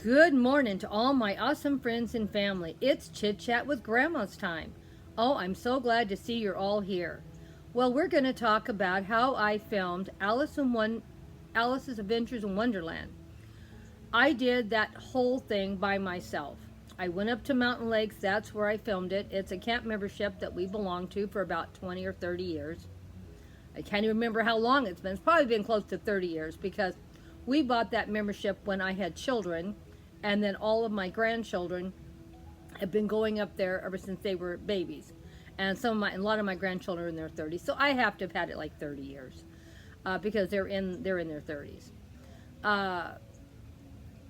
Good morning to all my awesome friends and family. It's Chit Chat with Grandma's time. Oh, I'm so glad to see you're all here. Well, we're going to talk about how I filmed Alice's Adventures in Wonderland. I did that whole thing by myself. I went up to Mountain Lakes, that's where I filmed it. It's a camp membership that we belonged to for about 20 or 30 years. I can't even remember how long it's been. It's probably been close to 30 years because we bought that membership when I had children, and then all of my grandchildren have been going up there ever since they were babies. And a lot of my grandchildren are in their 30s, so I have to have had it like 30 years because they're in their 30s.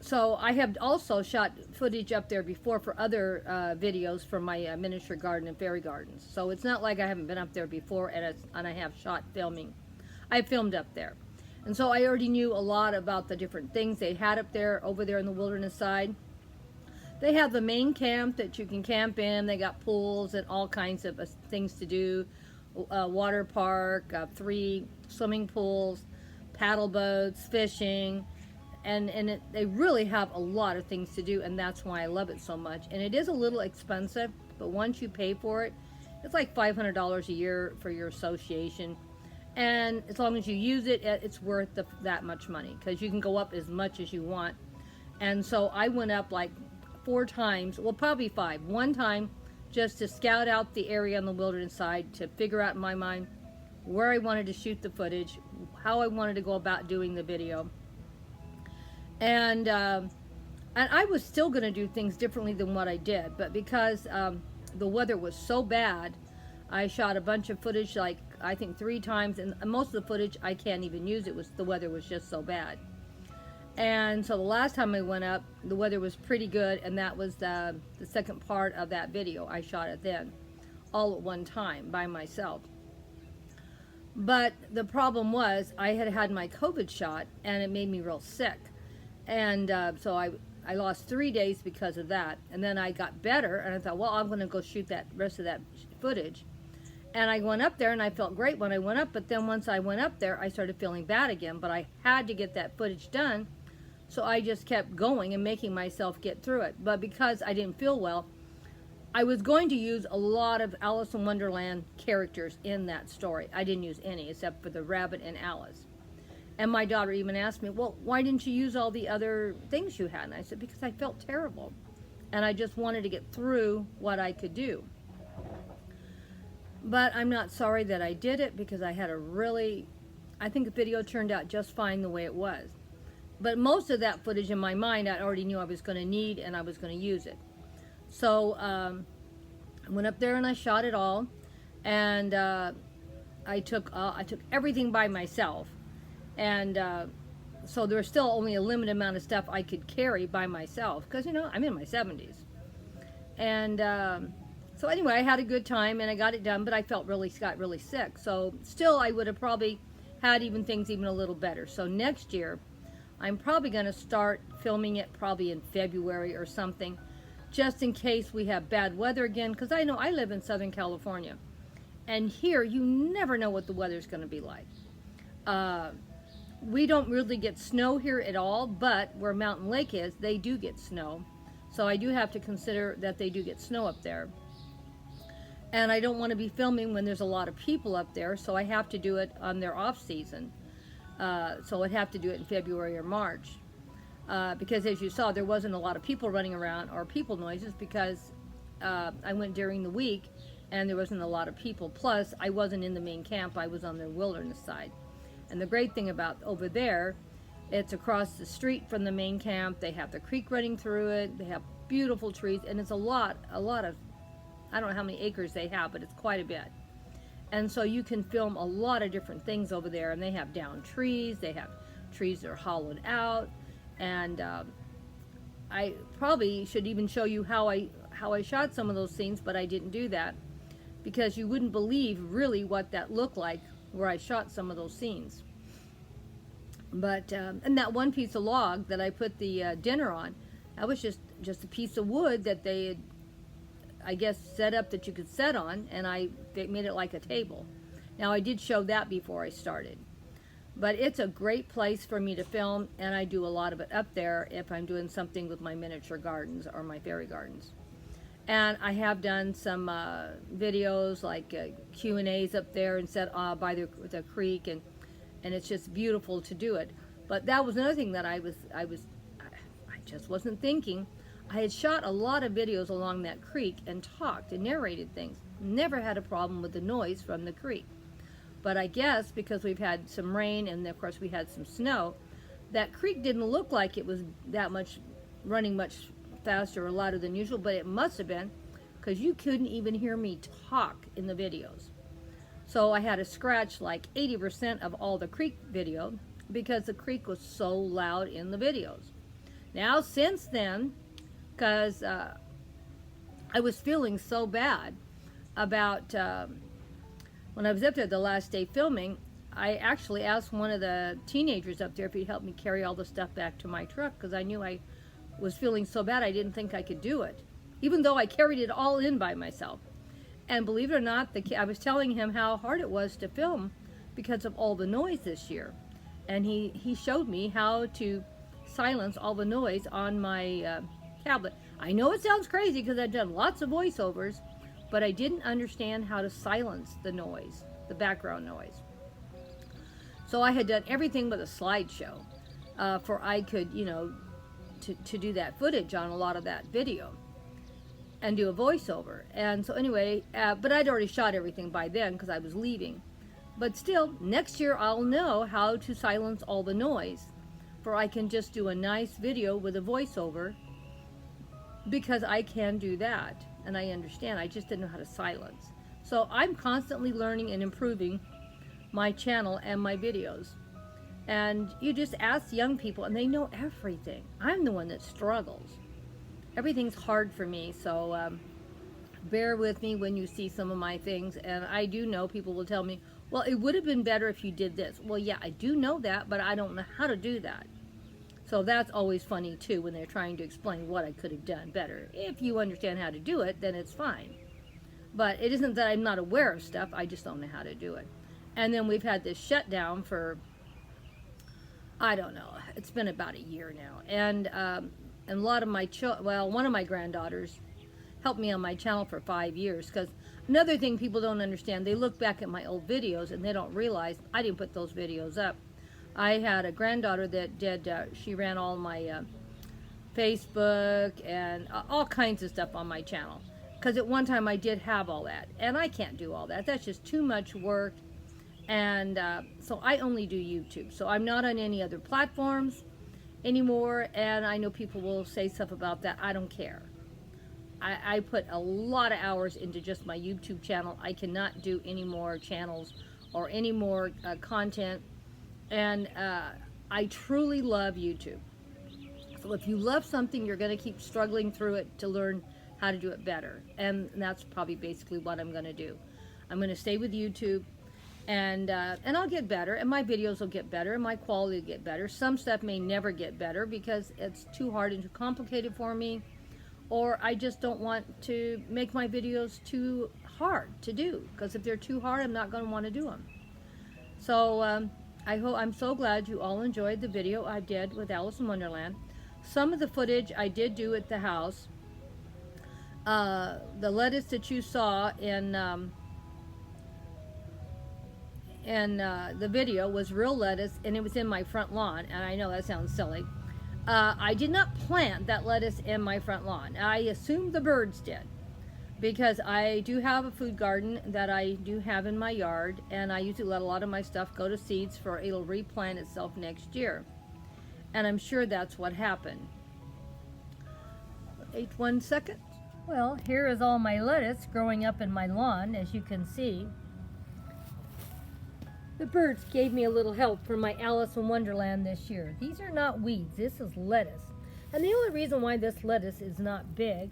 So I have also shot footage up there before for other videos from my miniature garden and fairy gardens. So it's not like I haven't been up there before and I have shot filming. I filmed up there. And so I already knew a lot about the different things they had up there, over there in the wilderness side. They have the main camp that you can camp in. They got pools and all kinds of things to do. Water park, 3 swimming pools, paddle boats, fishing. They really have a lot of things to do, and that's why I love it so much. And it is a little expensive, but once you pay for it, it's like $500 a year for your association. And as long as you use it, it's worth that much money because you can go up as much as you want. And so I went up like 4 times, well, probably 5. One time just to scout out the area on the wilderness side, to figure out in my mind where I wanted to shoot the footage, how I wanted to go about doing the video. And I was still going to do things differently than what I did, but because the weather was so bad, I shot a bunch of footage, like I think 3 times, and most of the footage I can't even use. The weather was just so bad. And so the last time I went up, the weather was pretty good, and that was the second part of that video. I shot it then, all at one time by myself. But the problem was I had had my COVID shot, and it made me real sick. And so I lost 3 days because of that. And then I got better, and I thought, well, I'm going to go shoot that rest of that footage. And I went up there, and I felt great when I went up. But then once I went up there, I started feeling bad again. But I had to get that footage done, so I just kept going and making myself get through it. But because I didn't feel well, I was going to use a lot of Alice in Wonderland characters in that story. I didn't use any except for the rabbit and Alice. And my daughter even asked me, well, why didn't you use all the other things you had? And I said, because I felt terrible. And I just wanted to get through what I could do. But I'm not sorry that I did it, because I think the video turned out just fine the way it was. But most of that footage in my mind, I already knew I was going to need, and I was going to use it. So I went up there and I shot it all. And I took everything by myself. And so there was still only a limited amount of stuff I could carry by myself, because, I'm in my 70s. And so anyway, I had a good time, and I got it done, but I got really sick. So still, I would have probably had things even a little better. So next year, I'm probably going to start filming it probably in February or something, just in case we have bad weather again, because I know I live in Southern California. And here, you never know what the weather's going to be like. We don't really get snow here at all, but where Mountain Lake is, they do get snow. So I do have to consider that they do get snow up there. And I don't want to be filming when there's a lot of people up there, so I have to do it on their off season. So I'd have to do it in February or March. Because as you saw, there wasn't a lot of people running around or people noises, because I went during the week and there wasn't a lot of people. Plus, I wasn't in the main camp, I was on the wilderness side. And the great thing about over there, it's across the street from the main camp. They have the creek running through it. They have beautiful trees, and it's a lot of, I don't know how many acres they have, but it's quite a bit. And so you can film a lot of different things over there, and they have down trees. They have trees that are hollowed out, and I probably should even show you how I shot some of those scenes, but I didn't do that, because you wouldn't believe really what that looked like where I shot some of those scenes. But and that one piece of log that I put the dinner on, that was just a piece of wood that they had, I guess, set up that you could set on, and they made it like a table. Now I did show that before I started, But it's a great place for me to film, and I do a lot of it up there if I'm doing something with my miniature gardens or my fairy gardens. And I have done some videos like Q&As up there and set by the creek, and it's just beautiful to do it. But that was another thing that I just wasn't thinking. I had shot a lot of videos along that creek and talked and narrated things. Never had a problem with the noise from the creek. But I guess because we've had some rain and of course we had some snow, that creek didn't look like it was that much running much faster or louder than usual, but it must have been, because you couldn't even hear me talk in the videos. So I had to scratch like 80% of all the creek video because the creek was so loud in the videos. Now since then, because I was feeling so bad about when I was up there the last day filming, I actually asked one of the teenagers up there if he'd help me carry all the stuff back to my truck, because I knew I was feeling so bad I didn't think I could do it, even though I carried it all in by myself. And believe it or not, I was telling him how hard it was to film because of all the noise this year. And he showed me how to silence all the noise on my tablet. I know it sounds crazy because I've done lots of voiceovers, but I didn't understand how to silence the noise, the background noise. So I had done everything but a slideshow for I could, to do that footage on a lot of that video and do a voiceover. And so anyway, but I'd already shot everything by then because I was leaving. But still, next year I'll know how to silence all the noise, for I can just do a nice video with a voiceover, because I can do that and I understand. I just didn't know how to silence. So I'm constantly learning and improving my channel and my videos. And you just ask young people and they know everything. I'm the one that struggles. Everything's hard for me, so bear with me when you see some of my things. And I do know people will tell me, well, it would have been better if you did this. Well, yeah, I do know that, but I don't know how to do that. So that's always funny too, when they're trying to explain what I could have done better. If you understand how to do it, then it's fine. But it isn't that I'm not aware of stuff, I just don't know how to do it. And then we've had this shutdown for, I don't know, it's been about a year now. And a lot of my one of my granddaughters helped me on my channel for 5 years, because another thing people don't understand, they look back at my old videos and they don't realize I didn't put those videos up. I had a granddaughter that did, she ran all my Facebook and all kinds of stuff on my channel. Because at one time I did have all that. And I can't do all that. That's just too much work. And so I only do YouTube. So I'm not on any other platforms anymore. And I know people will say stuff about that. I don't care. I put a lot of hours into just my YouTube channel. I cannot do any more channels or any more content. And I truly love YouTube. So if you love something, you're going to keep struggling through it to learn how to do it better. And that's probably basically what I'm going to do. I'm going to stay with YouTube, and I'll get better, and my videos will get better, and my quality will get better. Some stuff may never get better because it's too hard and too complicated for me, or I just don't want to make my videos too hard to do, because if they're too hard, I'm not going to want to do them. So I'm so glad you all enjoyed the video I did with Alice in Wonderland. Some of the footage I did do at the house. The lettuce that you saw in the video was real lettuce, and it was in my front lawn. And I know that sounds silly. I did not plant that lettuce in my front lawn. I assumed the birds did, because I do have a food garden that I do have in my yard, and I usually let a lot of my stuff go to seeds for it'll replant itself next year. And I'm sure that's what happened. Wait 1 second. Well, here is all my lettuce growing up in my lawn, as you can see. The birds gave me a little help for my Alice in Wonderland this year. These are not weeds, this is lettuce. And the only reason why this lettuce is not big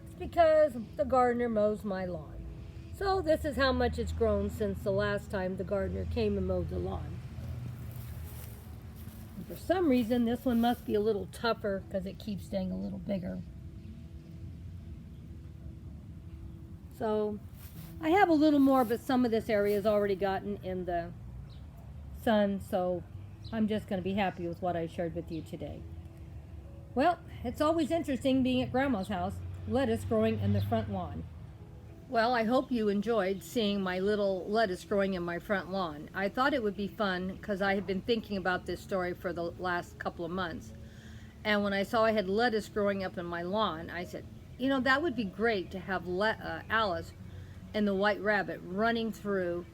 is because the gardener mows my lawn. So this is how much it's grown since the last time the gardener came and mowed the lawn. And for some reason, this one must be a little tougher because it keeps staying a little bigger. So I have a little more, but some of this area has already gotten in the sun, so I'm just going to be happy with what I shared with you today. Well, it's always interesting being at Grandma's house, lettuce growing in the front lawn. Well, I hope you enjoyed seeing my little lettuce growing in my front lawn. I thought it would be fun because I have been thinking about this story for the last couple of months. And when I saw I had lettuce growing up in my lawn, I said, that would be great to have Alice and the White Rabbit running through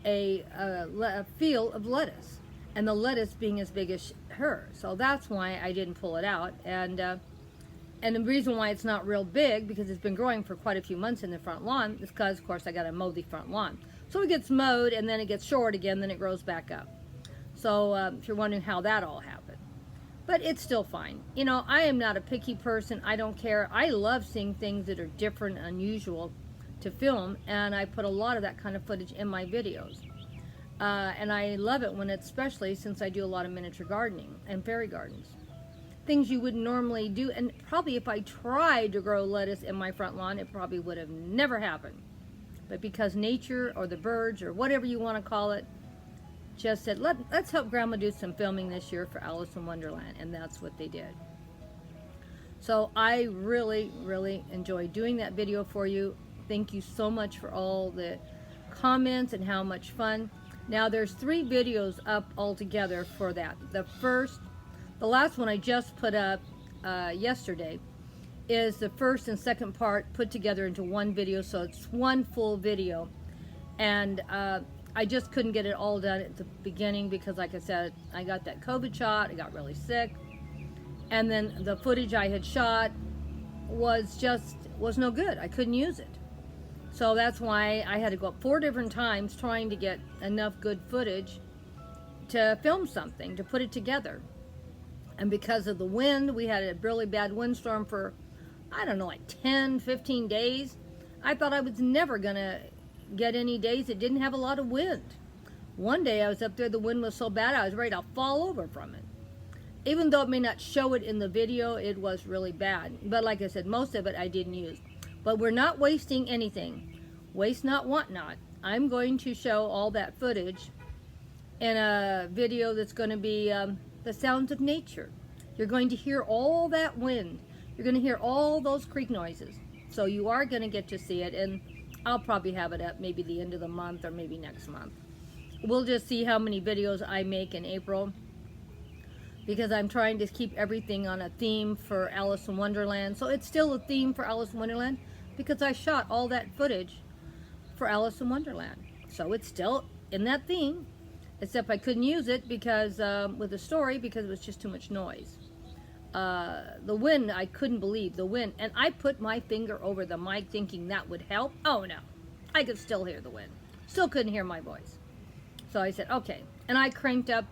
a field of lettuce, and the lettuce being as big as her. So that's why I didn't pull it out. And the reason why it's not real big, because it's been growing for quite a few months in the front lawn, is because, of course, I got to mow the front lawn. So it gets mowed, and then it gets short again, then it grows back up. So if you're wondering how that all happened. But it's still fine. I am not a picky person. I don't care. I love seeing things that are different, unusual to film, and I put a lot of that kind of footage in my videos. And I love it when especially since I do a lot of miniature gardening and fairy gardens. Things you wouldn't normally do, and probably if I tried to grow lettuce in my front lawn, it probably would have never happened. But because nature or the birds or whatever you want to call it just said, let's help Grandma do some filming this year for Alice in Wonderland, and that's what they did. So I really, really enjoyed doing that video for you. Thank you so much for all the comments and how much fun. Now there's 3 videos up altogether for that. The last one I just put up yesterday is the first and second part put together into one video, so it's one full video. And I just couldn't get it all done at the beginning because, like I said, I got that COVID shot, I got really sick, and then the footage I had shot was no good. I couldn't use it. So that's why I had to go up 4 different times trying to get enough good footage to film something, to put it together. And because of the wind, we had a really bad windstorm for, I don't know, like 10, 15 days. I thought I was never going to get any days that didn't have a lot of wind. One day I was up there, the wind was so bad I was ready to fall over from it. Even though it may not show it in the video, it was really bad. But like I said, most of it I didn't use. But we're not wasting anything. Waste not, want not. I'm going to show all that footage in a video that's going to be the sounds of nature. You're going to hear all that wind. You're going to hear all those creek noises. So you are going to get to see it, and I'll probably have it up maybe the end of the month or maybe next month. We'll just see how many videos I make in April, because I'm trying to keep everything on a theme for Alice in Wonderland. So it's still a theme for Alice in Wonderland because I shot all that footage for Alice in Wonderland. So it's still in that theme, except I couldn't use it because with the story because it was just too much noise. The wind, I couldn't believe the wind. And I put my finger over the mic thinking that would help. Oh no, I could still hear the wind. Still couldn't hear my voice. So I said, okay. And I cranked up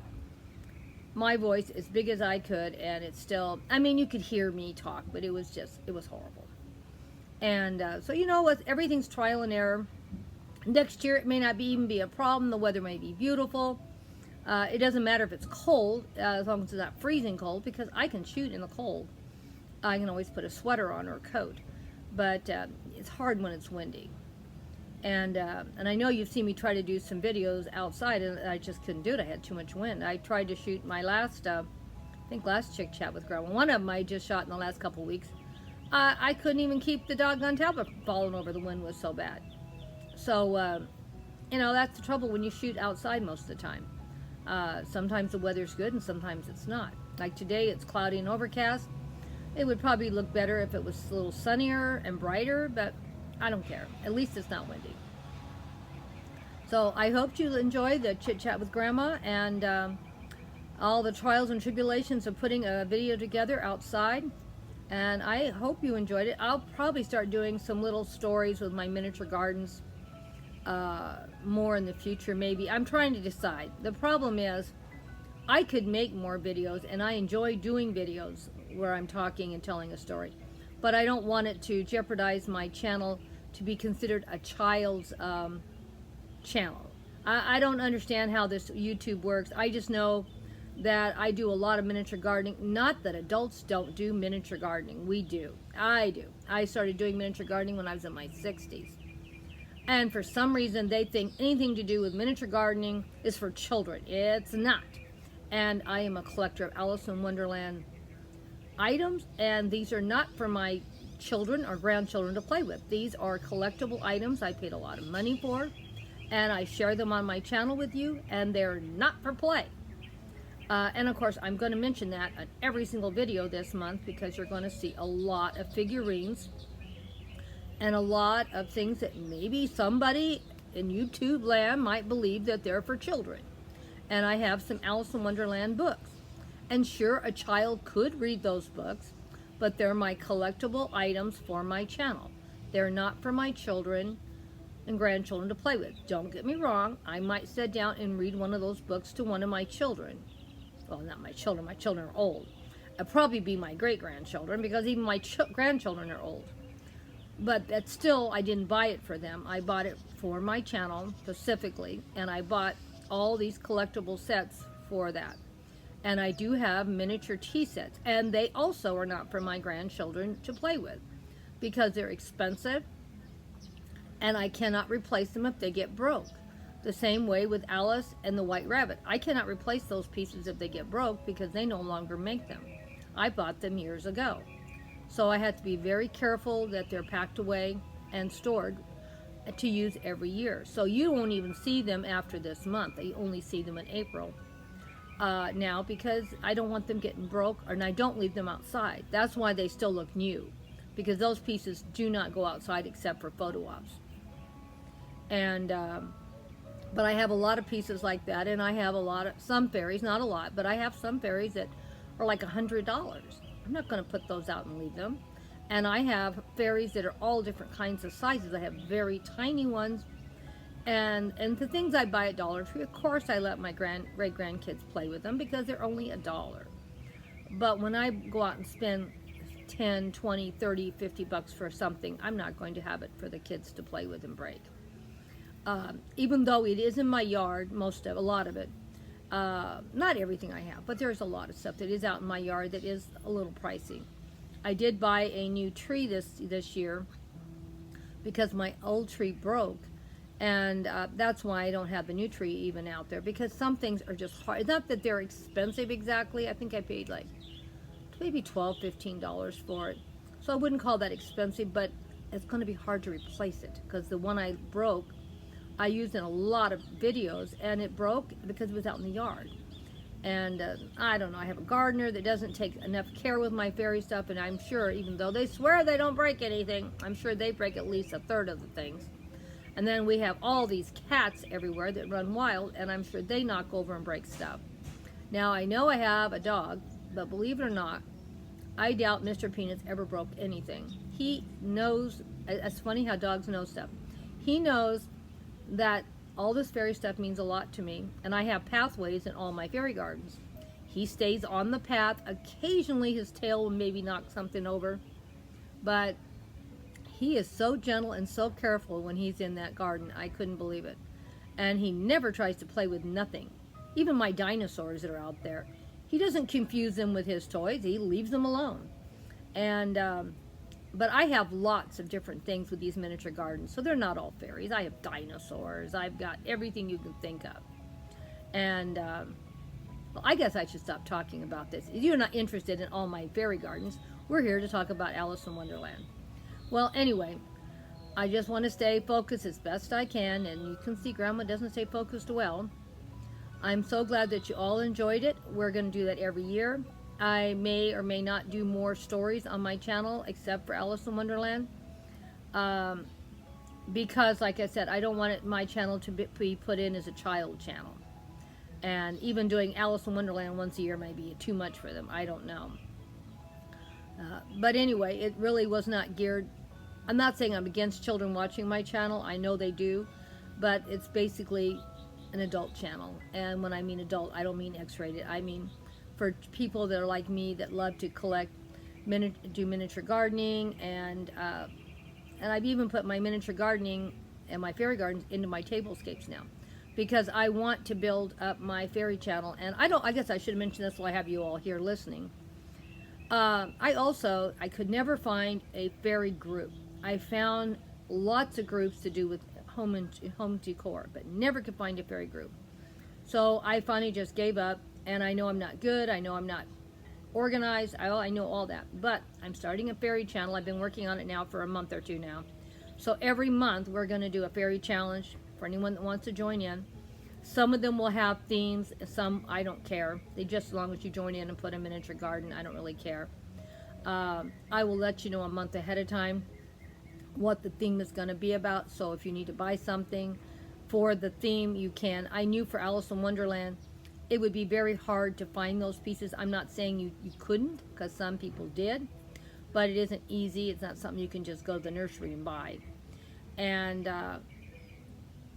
my voice as big as I could, and it's still, I mean, you could hear me talk, but it was horrible. And so you know what, everything's trial and error. Next year it may not even be a problem. The weather may be beautiful. It doesn't matter if it's cold, as long as it's not freezing cold, because I can shoot in the cold. I can always put a sweater on or a coat, but it's hard when it's windy. And I know you've seen me try to do some videos outside, and I just couldn't do it. I had too much wind. I tried to shoot my last Chitchat with Grandma. One of them I just shot in the last couple of weeks. I couldn't even keep the doggone tablet from falling over. The wind was so bad. So, you know, that's the trouble when you shoot outside most of the time. Sometimes the weather's good and sometimes it's not. Like today, it's cloudy and overcast. It would probably look better if it was a little sunnier and brighter, but I don't care. At least it's not windy. So I hope you enjoy the Chit Chat with Grandma and all the trials and tribulations of putting a video together outside. And I hope you enjoyed it. I'll probably start doing some little stories with my miniature gardens more in the future, maybe. I'm trying to decide. The problem is I could make more videos, and I enjoy doing videos where I'm talking and telling a story, but I don't want it to jeopardize my channel to be considered a child's channel. I don't understand how this YouTube works. I just know that I do a lot of miniature gardening. Not that adults don't do miniature gardening. We do. I do. I started doing miniature gardening when I was in my 60s. And for some reason, they think anything to do with miniature gardening is for children. It's not. And I am a collector of Alice in Wonderland items, and these are not for my children or grandchildren to play with. These are collectible items I paid a lot of money for, and I share them on my channel with you, and they're not for play. And of course, I'm going to mention that on every single video this month, because you're going to see a lot of figurines and a lot of things that maybe somebody in YouTube land might believe that they're for children. And I have some Alice in Wonderland books. And sure, a child could read those books, but they're my collectible items for my channel. They're not for my children and grandchildren to play with. Don't get me wrong, I might sit down and read one of those books to one of my children. Well, not my children are old. It'll probably be my great-grandchildren, because even my grandchildren are old. But that's still, I didn't buy it for them. I bought it for my channel specifically, and I bought all these collectible sets for that. And I do have miniature tea sets, and they also are not for my grandchildren to play with, because they're expensive, and I cannot replace them if they get broke. The same way with Alice and the White Rabbit. I cannot replace those pieces if they get broke, because they no longer make them. I bought them years ago. So I have to be very careful that they're packed away and stored to use every year. So you won't even see them after this month. You only see them in April now, because I don't want them getting broke, and I don't leave them outside. That's why they still look new, because those pieces do not go outside except for photo ops. And but I have a lot of pieces like that, and I have some fairies, not a lot, but I have some fairies that are like $100. I'm not going to put those out and leave them. And I have fairies that are all different kinds of sizes. I have very tiny ones, and the things I buy at Dollar Tree, of course I let my great-grandkids play with them, because they're only $1. But when I go out and spend 10, 20, 30, 50 bucks for something, I'm not going to have it for the kids to play with and break. Even though it is in my yard, a lot of it, not everything I have, but there's a lot of stuff that is out in my yard that is a little pricey. I did buy a new tree this year, because my old tree broke, and that's why I don't have the new tree even out there, because some things are just hard. It's not that they're expensive exactly. I think I paid like maybe $12, $15 for it, so I wouldn't call that expensive, but it's going to be hard to replace it, because the one I broke, I used in a lot of videos, and it broke because it was out in the yard. And I don't know, I have a gardener that doesn't take enough care with my fairy stuff, and I'm sure, even though they swear they don't break anything, I'm sure they break at least a third of the things. And then we have all these cats everywhere that run wild, and I'm sure they knock over and break stuff. Now, I know I have a dog, but believe it or not, I doubt Mr. Peanuts ever broke anything. He knows, it's funny how dogs know stuff. He knows that all this fairy stuff means a lot to me, and I have pathways in all my fairy gardens. He stays on the path. Occasionally his tail will maybe knock something over, but he is so gentle and so careful when he's in that garden. I couldn't believe it. And he never tries to play with nothing. Even my dinosaurs that are out there, he doesn't confuse them with his toys. He leaves them alone. And but I have lots of different things with these miniature gardens, so they're not all fairies. I have dinosaurs. I've got everything you can think of. And well, I guess I should stop talking about this. If you're not interested in all my fairy gardens, we're here to talk about Alice in Wonderland. Well, anyway, I just want to stay focused as best I can, and you can see Grandma doesn't stay focused well. I'm so glad that you all enjoyed it. We're going to do that every year. I may or may not do more stories on my channel except for Alice in Wonderland, because like I said, I don't want my channel to be put in as a child channel, and even doing Alice in Wonderland once a year may be too much for them. I don't know, but anyway, it really was not geared. I'm not saying I'm against children watching my channel. I know they do, but it's basically an adult channel, and when I mean adult, I don't mean X-rated. I mean for people that are like me, that love to collect, do miniature gardening, and I've even put my miniature gardening and my fairy gardens into my tablescapes now, because I want to build up my fairy channel. And I guess I should have mentioned this while I have you all here listening. I could never find a fairy group. I found lots of groups to do with home decor, but never could find a fairy group. So I finally just gave up, and I know I'm not good. I know I'm not organized. I know all that, but I'm starting a fairy channel. I've been working on it now for a month or two now. So every month we're going to do a fairy challenge for anyone that wants to join in. Some of them will have themes, some I don't care. They just, as long as you join in and put a miniature garden, I don't really care. I will let you know a month ahead of time what the theme is going to be about. So if you need to buy something for the theme, you can. I knew for Alice in Wonderland it would be very hard to find those pieces. I'm not saying you couldn't, because some people did, but it isn't easy. It's not something you can just go to the nursery and buy. And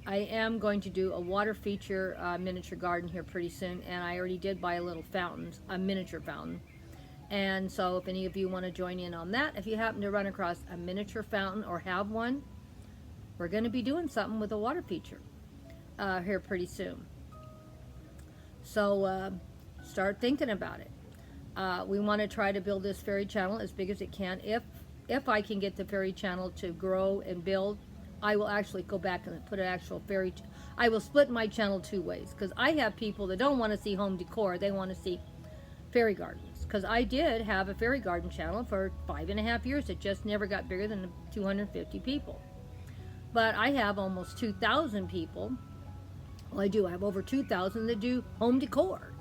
I am going to do a water feature miniature garden here pretty soon, and I already did buy a little fountain, a miniature fountain. And so if any of you want to join in on that, if you happen to run across a miniature fountain or have one, we're going to be doing something with a water feature here pretty soon. So start thinking about it. We want to try to build this fairy channel as big as it can. If I can get the fairy channel to grow and build, I will actually go back and put an actual fairy. I will split my channel two ways, because I have people that don't want to see home decor. They want to see fairy gardens. Because I did have a fairy garden channel for 5.5 years. It just never got bigger than 250 people. But I have almost 2,000 people. Well, I do. I have over 2,000 that do home decor.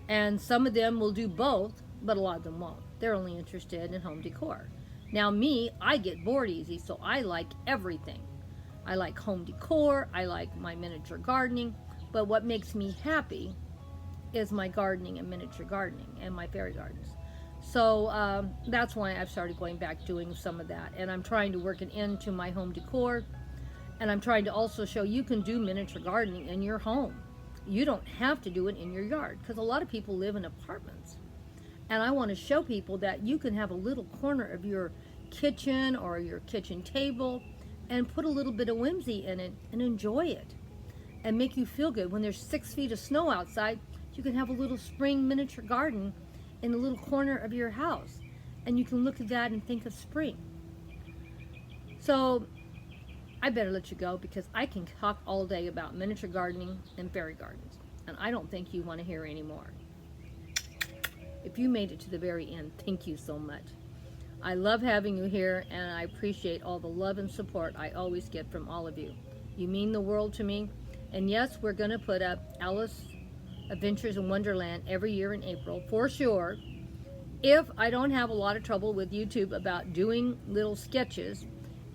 And some of them will do both, but a lot of them won't. They're only interested in home decor. Now me, I get bored easy, so I like everything. I like home decor, I like my miniature gardening, but what makes me happy is my gardening and miniature gardening and my fairy gardens. So that's why I've started going back doing some of that. And I'm trying to work it into my home decor. And I'm trying to also show you can do miniature gardening in your home. You don't have to do it in your yard, because a lot of people live in apartments. And I want to show people that you can have a little corner of your kitchen or your kitchen table and put a little bit of whimsy in it and enjoy it and make you feel good. When there's 6 feet of snow outside, you can have a little spring miniature garden in the little corner of your house, and you can look at that and think of spring. So I better let you go, because I can talk all day about miniature gardening and fairy gardens, and I don't think you want to hear any more. If you made it to the very end, thank you so much. I love having you here, and I appreciate all the love and support I always get from all of you. You mean the world to me. And yes, we're going to put up Alice Adventures in Wonderland every year in April, for sure. If I don't have a lot of trouble with YouTube about doing little sketches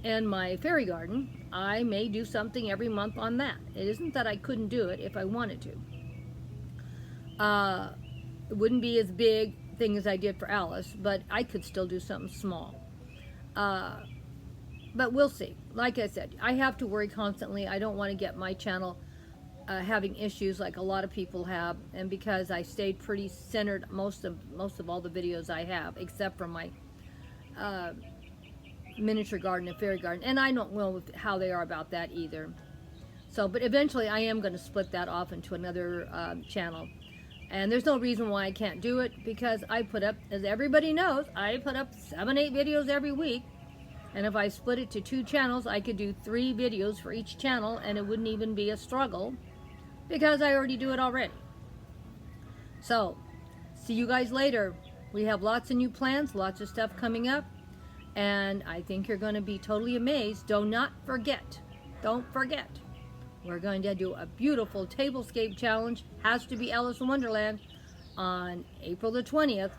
in my fairy garden, I may do something every month on that. It isn't that I couldn't do it if I wanted to. It wouldn't be as big thing as I did for Alice, but I could still do something small. But we'll see. Like I said, I have to worry constantly. I don't want to get my channel having issues like a lot of people have, and because I stayed pretty centered most of all the videos I have, except for my miniature garden and fairy garden, and I don't know how they are about that either. So, but eventually I am going to split that off into another channel. And there's no reason why I can't do it, because I put up, as everybody knows, I put up 7-8 videos every week. And if I split it to 2 channels, I could do 3 videos for each channel, and it wouldn't even be a struggle, because I already do it already. So, see you guys later. We have lots of new plans, lots of stuff coming up, and I think you're going to be totally amazed. Don't forget, we're going to do a beautiful tablescape challenge. Has to be Alice in Wonderland on April the 20th.